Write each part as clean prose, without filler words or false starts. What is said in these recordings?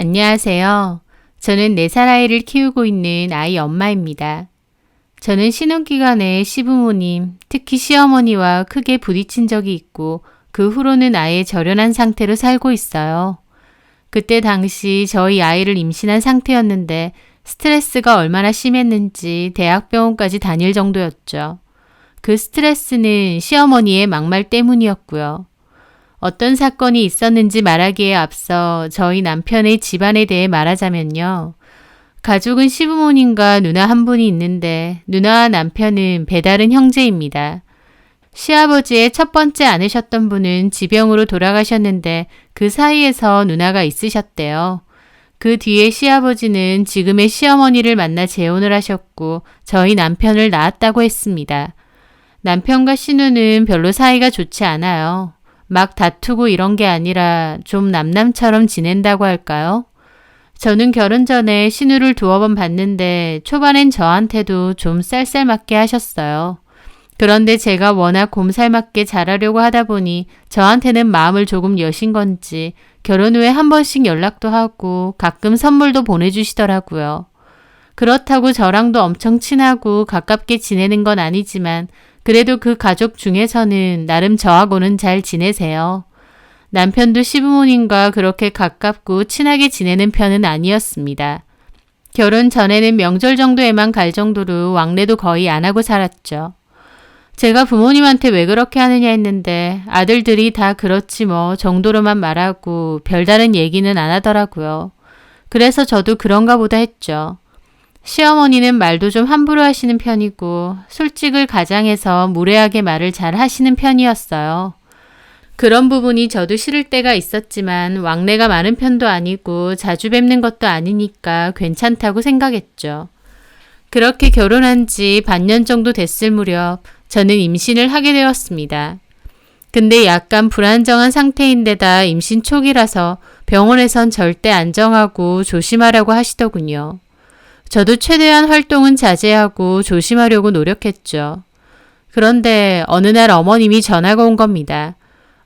안녕하세요. 저는 4살 아이를 키우고 있는 아이 엄마입니다. 저는 신혼기간에 시부모님, 특히 시어머니와 크게 부딪힌 적이 있고 그 후로는 아예 절연한 상태로 살고 있어요. 그때 당시 저희 아이를 임신한 상태였는데 스트레스가 얼마나 심했는지 대학병원까지 다닐 정도였죠. 그 스트레스는 시어머니의 막말 때문이었고요. 어떤 사건이 있었는지 말하기에 앞서 저희 남편의 집안에 대해 말하자면요. 가족은 시부모님과 누나 한 분이 있는데 누나와 남편은 배다른 형제입니다. 시아버지의 첫 번째 아내셨던 분은 지병으로 돌아가셨는데 그 사이에서 누나가 있으셨대요. 그 뒤에 시아버지는 지금의 시어머니를 만나 재혼을 하셨고 저희 남편을 낳았다고 했습니다. 남편과 신우는 별로 사이가 좋지 않아요. 막 다투고 이런 게 아니라 좀 남남처럼 지낸다고 할까요? 저는 결혼 전에 신우를 2번 봤는데 초반엔 저한테도 좀 쌀쌀맞게 하셨어요. 그런데 제가 워낙 곰살맞게 잘하려고 하다 보니 저한테는 마음을 조금 여신 건지 결혼 후에 한 번씩 연락도 하고 가끔 선물도 보내주시더라고요. 그렇다고 저랑도 엄청 친하고 가깝게 지내는 건 아니지만 그래도 그 가족 중에서는 나름 저하고는 잘 지내세요. 남편도 시부모님과 그렇게 가깝고 친하게 지내는 편은 아니었습니다. 결혼 전에는 명절 정도에만 갈 정도로 왕래도 거의 안 하고 살았죠. 제가 부모님한테 왜 그렇게 하느냐 했는데 아들들이 다 그렇지 뭐 정도로만 말하고 별다른 얘기는 안 하더라고요. 그래서 저도 그런가 보다 했죠. 시어머니는 말도 좀 함부로 하시는 편이고 솔직을 가장해서 무례하게 말을 잘 하시는 편이었어요. 그런 부분이 저도 싫을 때가 있었지만 왕래가 많은 편도 아니고 자주 뵙는 것도 아니니까 괜찮다고 생각했죠. 그렇게 결혼한 지 반년 정도 됐을 무렵 저는 임신을 하게 되었습니다. 근데 약간 불안정한 상태인데다 임신 초기라서 병원에선 절대 안 정하고 조심하라고 하시더군요. 저도 최대한 활동은 자제하고 조심하려고 노력했죠. 그런데 어느 날 어머님이 전화가 온 겁니다.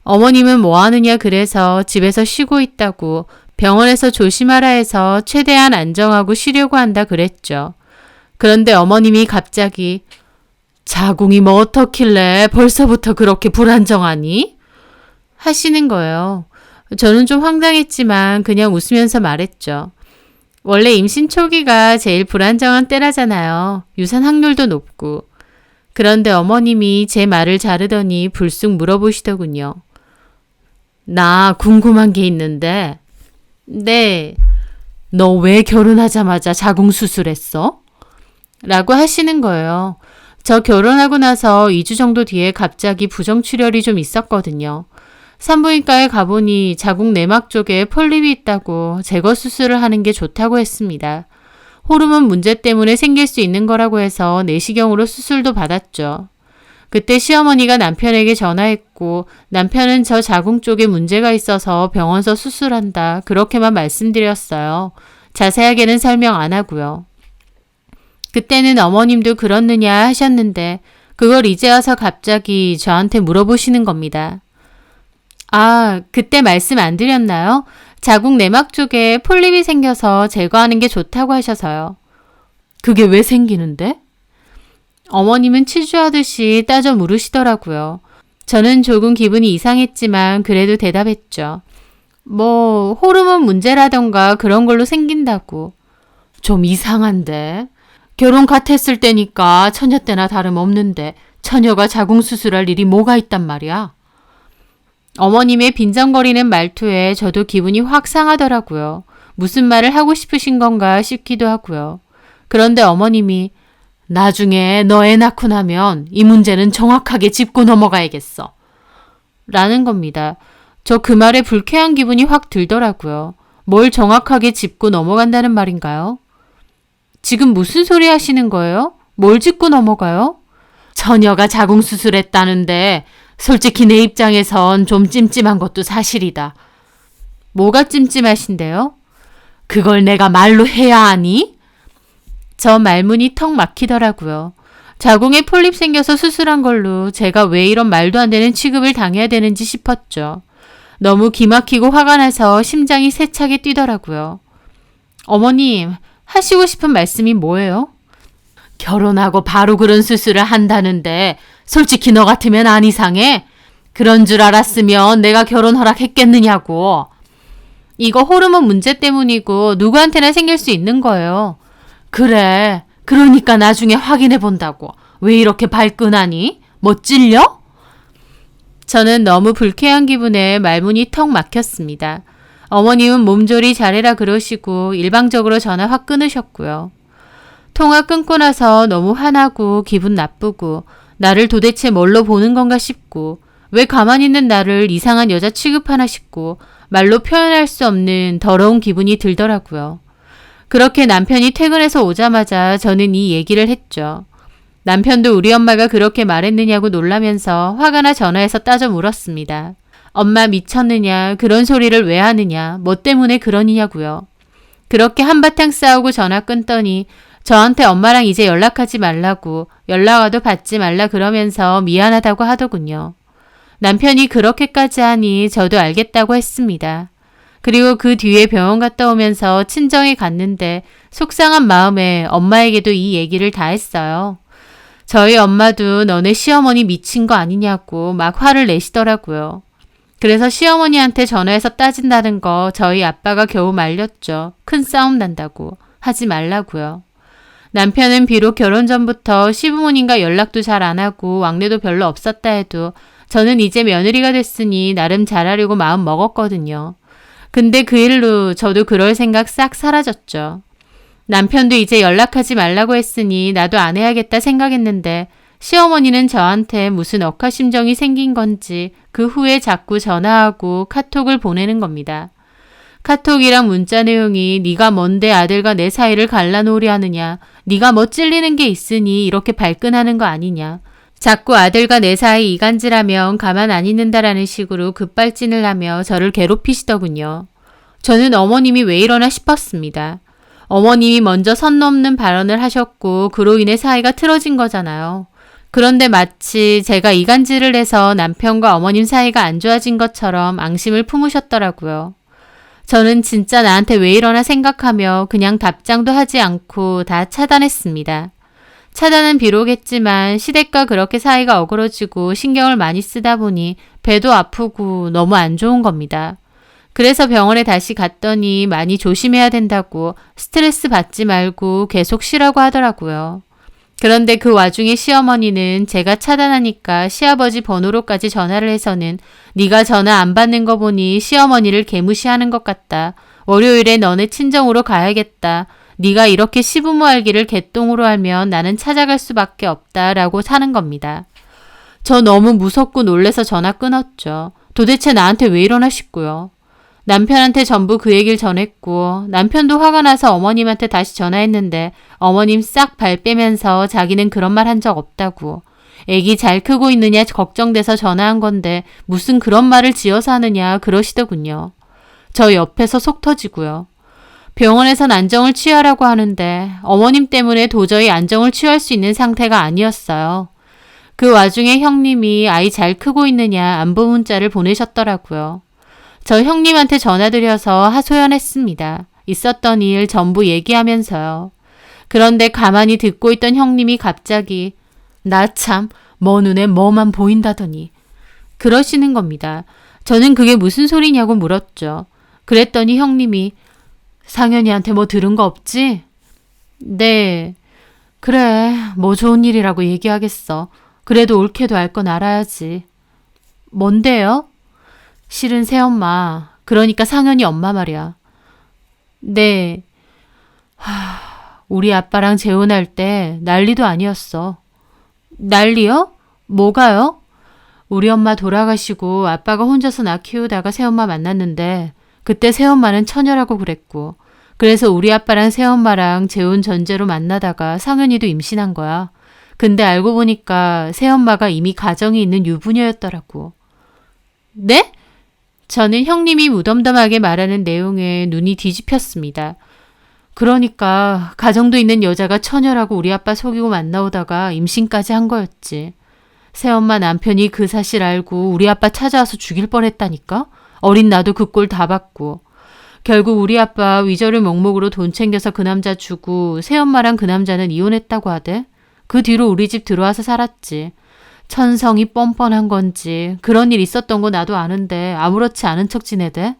어머님은 뭐 하느냐 그래서 집에서 쉬고 있다고 병원에서 조심하라 해서 최대한 안정하고 쉬려고 한다 그랬죠. 그런데 어머님이 갑자기 자궁이 뭐 어떻길래 벌써부터 그렇게 불안정하니? 하시는 거예요. 저는 좀 황당했지만 그냥 웃으면서 말했죠. 원래 임신 초기가 제일 불안정한 때라잖아요. 유산 확률도 높고. 그런데 어머님이 제 말을 자르더니 불쑥 물어보시더군요. 나 궁금한 게 있는데. 네. 너 왜 결혼하자마자 자궁 수술했어? 라고 하시는 거예요. 저 결혼하고 나서 2주 정도 뒤에 갑자기 부정출혈이 좀 있었거든요. 산부인과에 가보니 자궁 내막 쪽에 폴립이 있다고 제거 수술을 하는 게 좋다고 했습니다. 호르몬 문제 때문에 생길 수 있는 거라고 해서 내시경으로 수술도 받았죠. 그때 시어머니가 남편에게 전화했고 남편은 저 자궁 쪽에 문제가 있어서 병원서 수술한다 그렇게만 말씀드렸어요. 자세하게는 설명 안 하고요. 그때는 어머님도 그렇느냐 하셨는데 그걸 이제 와서 갑자기 저한테 물어보시는 겁니다. 아, 그때 말씀 안 드렸나요? 자궁 내막 쪽에 폴립이 생겨서 제거하는 게 좋다고 하셔서요. 그게 왜 생기는데? 어머님은 치주하듯이 따져 물으시더라고요. 저는 조금 기분이 이상했지만 그래도 대답했죠. 뭐 호르몬 문제라던가 그런 걸로 생긴다고. 좀 이상한데. 결혼 같았을 때니까 처녀 때나 다름없는데 처녀가 자궁 수술할 일이 뭐가 있단 말이야. 어머님의 빈정거리는 말투에 저도 기분이 확 상하더라고요. 무슨 말을 하고 싶으신 건가 싶기도 하고요. 그런데 어머님이 나중에 너 애 낳고 나면 이 문제는 정확하게 짚고 넘어가야겠어. 라는 겁니다. 저 그 말에 불쾌한 기분이 확 들더라고요. 뭘 정확하게 짚고 넘어간다는 말인가요? 지금 무슨 소리 하시는 거예요? 뭘 짚고 넘어가요? 처녀가 자궁 수술했다는데 솔직히 내 입장에선 좀 찜찜한 것도 사실이다. 뭐가 찜찜하신데요? 그걸 내가 말로 해야 하니? 저 말문이 턱 막히더라고요. 자궁에 폴립 생겨서 수술한 걸로 제가 왜 이런 말도 안 되는 취급을 당해야 되는지 싶었죠. 너무 기막히고 화가 나서 심장이 세차게 뛰더라고요. 어머님, 하시고 싶은 말씀이 뭐예요? 결혼하고 바로 그런 수술을 한다는데 솔직히 너 같으면 안 이상해? 그런 줄 알았으면 내가 결혼 허락했겠느냐고. 이거 호르몬 문제 때문이고 누구한테나 생길 수 있는 거예요. 그래. 그러니까 나중에 확인해 본다고. 왜 이렇게 발끈하니? 뭐 찔려? 저는 너무 불쾌한 기분에 말문이 턱 막혔습니다. 어머님은 몸조리 잘해라 그러시고 일방적으로 전화 확 끊으셨고요. 통화 끊고 나서 너무 화나고 기분 나쁘고 나를 도대체 뭘로 보는 건가 싶고 왜 가만히 있는 나를 이상한 여자 취급하나 싶고 말로 표현할 수 없는 더러운 기분이 들더라고요. 그렇게 남편이 퇴근해서 오자마자 저는 이 얘기를 했죠. 남편도 우리 엄마가 그렇게 말했느냐고 놀라면서 화가 나 전화해서 따져 물었습니다. 엄마 미쳤느냐, 그런 소리를 왜 하느냐, 뭐 때문에 그러느냐고요. 그렇게 한바탕 싸우고 전화 끊더니 저한테 엄마랑 이제 연락하지 말라고, 연락 와도 받지 말라 그러면서 미안하다고 하더군요. 남편이 그렇게까지 하니 저도 알겠다고 했습니다. 그리고 그 뒤에 병원 갔다 오면서 친정에 갔는데 속상한 마음에 엄마에게도 이 얘기를 다 했어요. 저희 엄마도 너네 시어머니 미친 거 아니냐고 막 화를 내시더라고요. 그래서 시어머니한테 전화해서 따진다는 거 저희 아빠가 겨우 말렸죠. 큰 싸움 난다고. 하지 말라고요. 남편은 비록 결혼 전부터 시부모님과 연락도 잘 안 하고 왕래도 별로 없었다 해도 저는 이제 며느리가 됐으니 나름 잘하려고 마음 먹었거든요. 근데 그 일로 저도 그럴 생각 싹 사라졌죠. 남편도 이제 연락하지 말라고 했으니 나도 안 해야겠다 생각했는데 시어머니는 저한테 무슨 억하심정이 생긴 건지 그 후에 자꾸 전화하고 카톡을 보내는 겁니다. 카톡이랑 문자 내용이 네가 뭔데 아들과 내 사이를 갈라놓으려 하느냐, 네가 뭐 찔리는 게 있으니 이렇게 발끈하는 거 아니냐, 자꾸 아들과 내 사이 이간질하면 가만 안 있는다라는 식으로 급발진을 하며 저를 괴롭히시더군요. 저는 어머님이 왜 이러나 싶었습니다. 어머님이 먼저 선 넘는 발언을 하셨고 그로 인해 사이가 틀어진 거잖아요. 그런데 마치 제가 이간질을 해서 남편과 어머님 사이가 안 좋아진 것처럼 앙심을 품으셨더라고요. 저는 진짜 나한테 왜 이러나 생각하며 그냥 답장도 하지 않고 다 차단했습니다. 차단은 비록 했지만 시댁과 그렇게 사이가 어그러지고 신경을 많이 쓰다 보니 배도 아프고 너무 안 좋은 겁니다. 그래서 병원에 다시 갔더니 많이 조심해야 된다고 스트레스 받지 말고 계속 쉬라고 하더라고요. 그런데 그 와중에 시어머니는 제가 차단하니까 시아버지 번호로까지 전화를 해서는 네가 전화 안 받는 거 보니 시어머니를 개무시하는 것 같다. 월요일에 너네 친정으로 가야겠다. 네가 이렇게 시부모 알기를 개똥으로 알면 나는 찾아갈 수밖에 없다라고 사는 겁니다. 저 너무 무섭고 놀래서 전화 끊었죠. 도대체 나한테 왜 이러나 싶고요. 남편한테 전부 그 얘기를 전했고 남편도 화가 나서 어머님한테 다시 전화했는데 어머님 싹 발 빼면서 자기는 그런 말 한 적 없다고. 애기 잘 크고 있느냐 걱정돼서 전화한 건데 무슨 그런 말을 지어서 하느냐 그러시더군요. 저 옆에서 속 터지고요. 병원에선 안정을 취하라고 하는데 어머님 때문에 도저히 안정을 취할 수 있는 상태가 아니었어요. 그 와중에 형님이 아이 잘 크고 있느냐 안부 문자를 보내셨더라고요. 저 형님한테 전화드려서 하소연했습니다. 있었던 일 전부 얘기하면서요. 그런데 가만히 듣고 있던 형님이 갑자기 나 참 뭐 눈에 뭐만 보인다더니 그러시는 겁니다. 저는 그게 무슨 소리냐고 물었죠. 그랬더니 형님이 상현이한테 뭐 들은 거 없지? 네. 그래, 뭐 좋은 일이라고 얘기하겠어. 그래도 옳게도 알 건 알아야지. 뭔데요? 실은 새엄마, 그러니까 상현이 엄마 말이야. 네. 우리 아빠랑 재혼할 때 난리도 아니었어. 난리요? 뭐가요? 우리 엄마 돌아가시고 아빠가 혼자서 나 키우다가 새엄마 만났는데 그때 새엄마는 처녀라고 그랬고 그래서 우리 아빠랑 새엄마랑 재혼 전제로 만나다가 상현이도 임신한 거야. 근데 알고 보니까 새엄마가 이미 가정이 있는 유부녀였더라고. 네? 저는 형님이 무덤덤하게 말하는 내용에 눈이 뒤집혔습니다. 그러니까 가정도 있는 여자가 처녀라고 우리 아빠 속이고 만나오다가 임신까지 한 거였지. 새엄마 남편이 그 사실 알고 우리 아빠 찾아와서 죽일 뻔했다니까? 어린 나도 그 꼴 다 봤고. 결국 우리 아빠 위자료 명목으로 돈 챙겨서 그 남자 주고 새엄마랑 그 남자는 이혼했다고 하대. 그 뒤로 우리 집 들어와서 살았지. 천성이 뻔뻔한 건지 그런 일 있었던 거 나도 아는데 아무렇지 않은 척 지내대.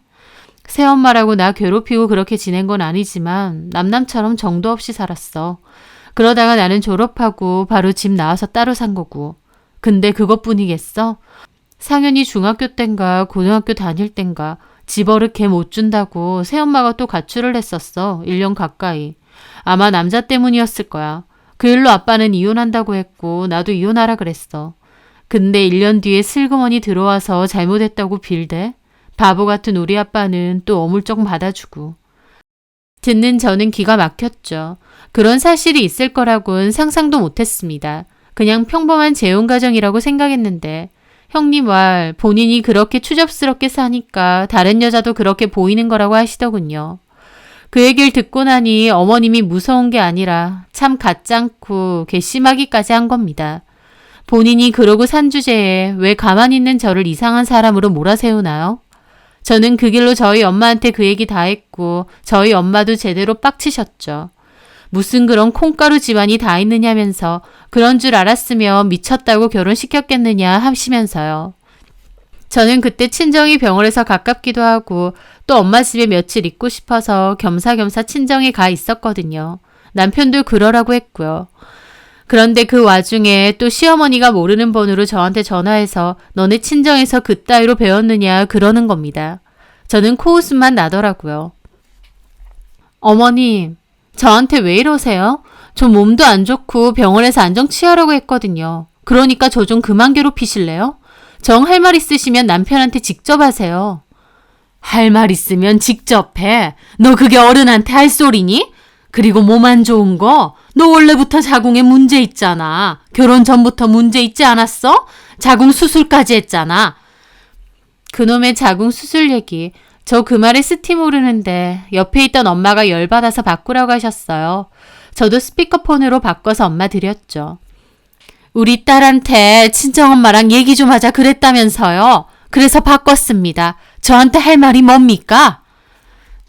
새엄마라고 나 괴롭히고 그렇게 지낸 건 아니지만 남남처럼 정도 없이 살았어. 그러다가 나는 졸업하고 바로 집 나와서 따로 산 거고. 근데 그것뿐이겠어? 상현이 중학교 땐가 고등학교 다닐 땐가 집어를 걔 못 준다고 새엄마가 또 가출을 했었어. 1년 가까이. 아마 남자 때문이었을 거야. 그 일로 아빠는 이혼한다고 했고 나도 이혼하라 그랬어. 근데 1년 뒤에 슬그머니 들어와서 잘못했다고 빌대. 바보 같은 우리 아빠는 또 어물쩍 받아주고. 듣는 저는 기가 막혔죠. 그런 사실이 있을 거라고는 상상도 못했습니다. 그냥 평범한 재혼 가정이라고 생각했는데 형님 말 본인이 그렇게 추접스럽게 사니까 다른 여자도 그렇게 보이는 거라고 하시더군요. 그 얘기를 듣고 나니 어머님이 무서운 게 아니라 참 가짱고 괘씸하기까지 한 겁니다. 본인이 그러고 산 주제에 왜 가만히 있는 저를 이상한 사람으로 몰아세우나요? 저는 그 길로 저희 엄마한테 그 얘기 다 했고 저희 엄마도 제대로 빡치셨죠. 무슨 그런 콩가루 집안이 다 있느냐면서 그런 줄 알았으면 미쳤다고 결혼시켰겠느냐 하시면서요. 저는 그때 친정이 병원에서 가깝기도 하고 또 엄마 집에 며칠 있고 싶어서 겸사겸사 친정에 가 있었거든요. 남편도 그러라고 했고요. 그런데 그 와중에 또 시어머니가 모르는 번호로 저한테 전화해서 너네 친정에서 그따위로 배웠느냐 그러는 겁니다. 저는 코웃음만 나더라고요. 어머님, 저한테 왜 이러세요? 저 몸도 안 좋고 병원에서 안정 취하라고 했거든요. 그러니까 저 좀 그만 괴롭히실래요? 정 할 말 있으시면 남편한테 직접 하세요. 할 말 있으면 직접 해. 너 그게 어른한테 할 소리니? 그리고 몸 안 좋은 거 너 원래부터 자궁에 문제 있잖아. 결혼 전부터 문제 있지 않았어? 자궁 수술까지 했잖아. 그놈의 자궁 수술 얘기. 저 그 말에 스팀 오르는데 옆에 있던 엄마가 열받아서 바꾸라고 하셨어요. 저도 스피커폰으로 바꿔서 엄마 드렸죠. 우리 딸한테 친정엄마랑 얘기 좀 하자 그랬다면서요. 그래서 바꿨습니다. 저한테 할 말이 뭡니까?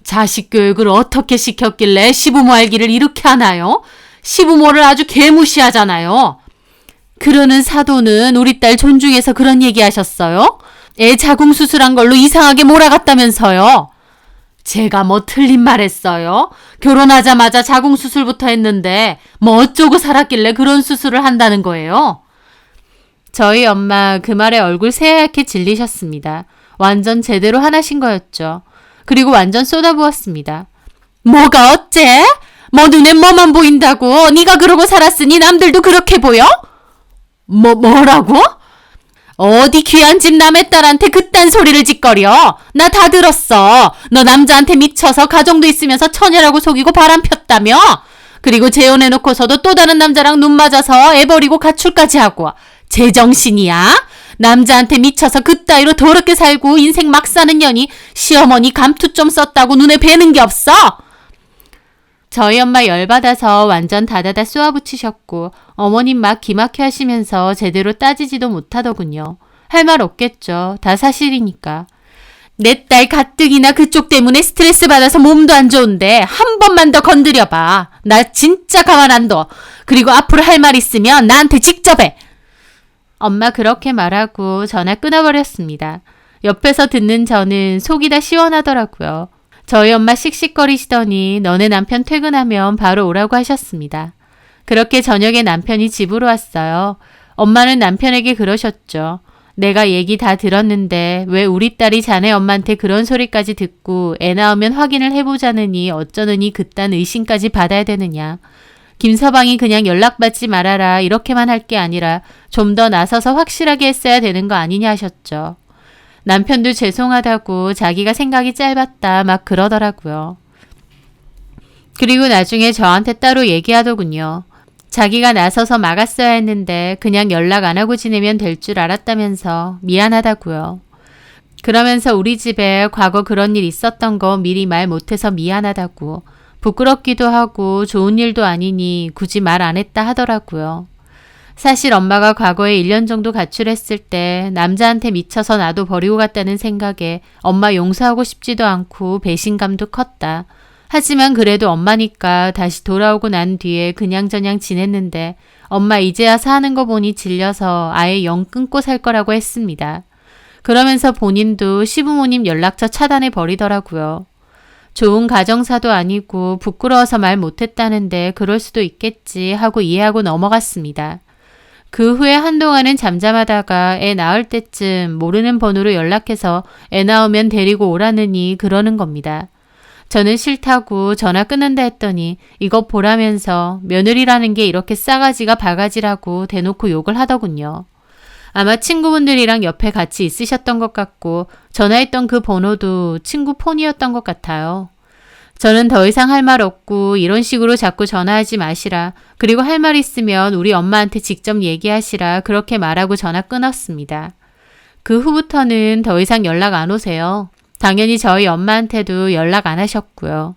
자식 교육을 어떻게 시켰길래 시부모 알기를 이렇게 하나요? 시부모를 아주 개무시하잖아요. 그러는 사도는 우리 딸 존중해서 그런 얘기 하셨어요? 애 자궁 수술한 걸로 이상하게 몰아갔다면서요. 제가 뭐 틀린 말 했어요? 결혼하자마자 자궁 수술부터 했는데 뭐 어쩌고 살았길래 그런 수술을 한다는 거예요? 저희 엄마 그 말에 얼굴 새하얗게 질리셨습니다. 완전 제대로 화나신 거였죠. 그리고 완전 쏟아부었습니다. 뭐가 어째? 뭐 눈에 뭐만 보인다고? 네가 그러고 살았으니 남들도 그렇게 보여? 뭐라고? 어디 귀한 집 남의 딸한테 그딴 소리를 짓거려. 나 다 들었어. 너 남자한테 미쳐서 가정도 있으면서 처녀라고 속이고 바람 폈다며? 그리고 재혼해놓고서도 또 다른 남자랑 눈 맞아서 애 버리고 가출까지 하고. 제정신이야? 남자한테 미쳐서 그따위로 더럽게 살고 인생 막 사는 년이 시어머니 감투 좀 썼다고 눈에 뵈는 게 없어? 저희 엄마 열받아서 완전 다다다 쏘아붙이셨고 어머님 막 기막혀 하시면서 제대로 따지지도 못하더군요. 할 말 없겠죠. 다 사실이니까. 내 딸 가뜩이나 그쪽 때문에 스트레스 받아서 몸도 안 좋은데 한 번만 더 건드려봐. 나 진짜 가만 안 둬. 그리고 앞으로 할 말 있으면 나한테 직접 해. 엄마 그렇게 말하고 전화 끊어버렸습니다. 옆에서 듣는 저는 속이 다 시원하더라고요. 저희 엄마 씩씩거리시더니 너네 남편 퇴근하면 바로 오라고 하셨습니다. 그렇게 저녁에 남편이 집으로 왔어요. 엄마는 남편에게 그러셨죠. 내가 얘기 다 들었는데 왜 우리 딸이 자네 엄마한테 그런 소리까지 듣고 애 낳으면 확인을 해보자느니 어쩌느니 그딴 의심까지 받아야 되느냐. 김서방이 그냥 연락받지 말아라 이렇게만 할 게 아니라 좀 더 나서서 확실하게 했어야 되는 거 아니냐 하셨죠. 남편도 죄송하다고 자기가 생각이 짧았다 막 그러더라고요. 그리고 나중에 저한테 따로 얘기하더군요. 자기가 나서서 막았어야 했는데 그냥 연락 안 하고 지내면 될 줄 알았다면서 미안하다고요. 그러면서 우리 집에 과거 그런 일 있었던 거 미리 말 못해서 미안하다고. 부끄럽기도 하고 좋은 일도 아니니 굳이 말 안 했다 하더라고요. 사실 엄마가 과거에 1년 정도 가출했을 때 남자한테 미쳐서 나도 버리고 갔다는 생각에 엄마 용서하고 싶지도 않고 배신감도 컸다. 하지만 그래도 엄마니까 다시 돌아오고 난 뒤에 그냥저냥 지냈는데 엄마 이제야 사는 거 보니 질려서 아예 영 끊고 살 거라고 했습니다. 그러면서 본인도 시부모님 연락처 차단해 버리더라고요. 좋은 가정사도 아니고 부끄러워서 말 못했다는데 그럴 수도 있겠지 하고 이해하고 넘어갔습니다. 그 후에 한동안은 잠잠하다가 애 낳을 때쯤 모르는 번호로 연락해서 애 낳으면 데리고 오라느니 그러는 겁니다. 저는 싫다고 전화 끊는다 했더니 이것 보라면서 며느리라는 게 이렇게 싸가지가 바가지라고 대놓고 욕을 하더군요. 아마 친구분들이랑 옆에 같이 있으셨던 것 같고 전화했던 그 번호도 친구 폰이었던 것 같아요. 저는 더 이상 할 말 없고 이런 식으로 자꾸 전화하지 마시라. 그리고 할 말 있으면 우리 엄마한테 직접 얘기하시라. 그렇게 말하고 전화 끊었습니다. 그 후부터는 더 이상 연락 안 오세요. 당연히 저희 엄마한테도 연락 안 하셨고요.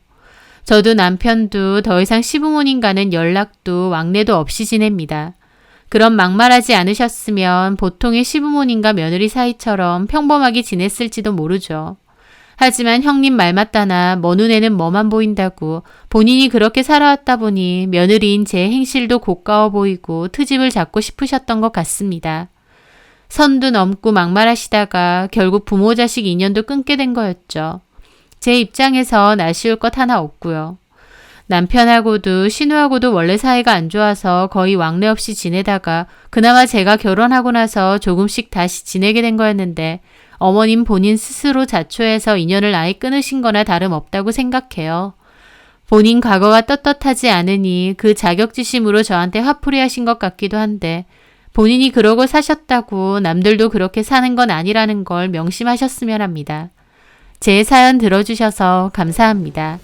저도 남편도 더 이상 시부모님과는 연락도 왕래도 없이 지냅니다. 그럼 막말하지 않으셨으면 보통의 시부모님과 며느리 사이처럼 평범하게 지냈을지도 모르죠. 하지만 형님 말 맞다나 뭐 눈에는 뭐만 보인다고 본인이 그렇게 살아왔다 보니 며느리인 제 행실도 고가워 보이고 트집을 잡고 싶으셨던 것 같습니다. 선도 넘고 막말하시다가 결국 부모 자식 인연도 끊게 된 거였죠. 제 입장에선 아쉬울 것 하나 없고요. 남편하고도 신우하고도 원래 사이가 안 좋아서 거의 왕래 없이 지내다가 그나마 제가 결혼하고 나서 조금씩 다시 지내게 된 거였는데 어머님 본인 스스로 자초해서 인연을 아예 끊으신 거나 다름없다고 생각해요. 본인 과거가 떳떳하지 않으니 그 자격지심으로 저한테 화풀이 하신 것 같기도 한데 본인이 그러고 사셨다고 남들도 그렇게 사는 건 아니라는 걸 명심하셨으면 합니다. 제 사연 들어주셔서 감사합니다.